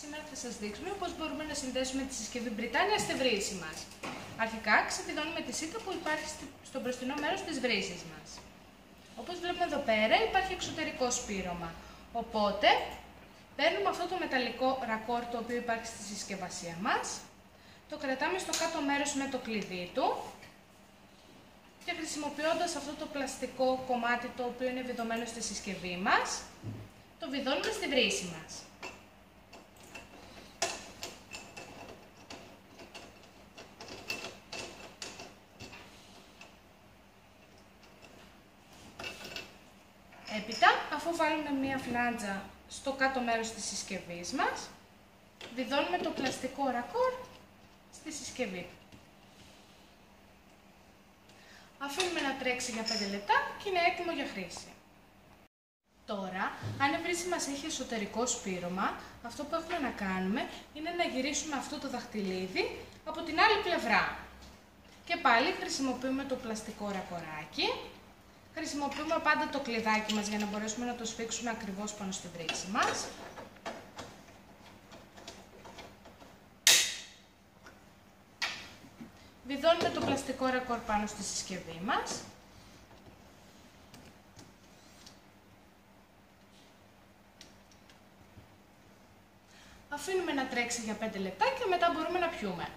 Σήμερα θα σας δείξουμε πώς μπορούμε να συνδέσουμε τη συσκευή Μπριτάνια στη βρύση μας. Αρχικά ξεβιδώνουμε τη σίτα που υπάρχει στο μπροστινό μέρος της βρύσης μας. Όπως βλέπουμε εδώ πέρα υπάρχει εξωτερικό σπήρωμα. Οπότε παίρνουμε αυτό το μεταλλικό ρακόρ το οποίο υπάρχει στη συσκευασία μας, το κρατάμε στο κάτω μέρος με το κλειδί του και χρησιμοποιώντας αυτό το πλαστικό κομμάτι το οποίο είναι βιδωμένο στη συσκευή μας, το βιδώνουμε στη βρύση μας. Έπειτα, αφού βάλουμε μία φλάντζα στο κάτω μέρος της συσκευής μας, βιδώνουμε το πλαστικό ρακόρ στη συσκευή. Αφήνουμε να τρέξει για 5 λεπτά και είναι έτοιμο για χρήση. Τώρα, αν η βρύση μας έχει εσωτερικό σπήρωμα, αυτό που έχουμε να κάνουμε είναι να γυρίσουμε αυτό το δαχτυλίδι από την άλλη πλευρά. Και πάλι χρησιμοποιούμε το πλαστικό ρακοράκι. Χρησιμοποιούμε πάντα το κλειδάκι μας για να μπορέσουμε να το σφίξουμε ακριβώς πάνω στη βρύση μας. Βιδώνουμε το πλαστικό ρακόρ πάνω στη συσκευή μας. Αφήνουμε να τρέξει για 5 λεπτά και μετά μπορούμε να πιούμε.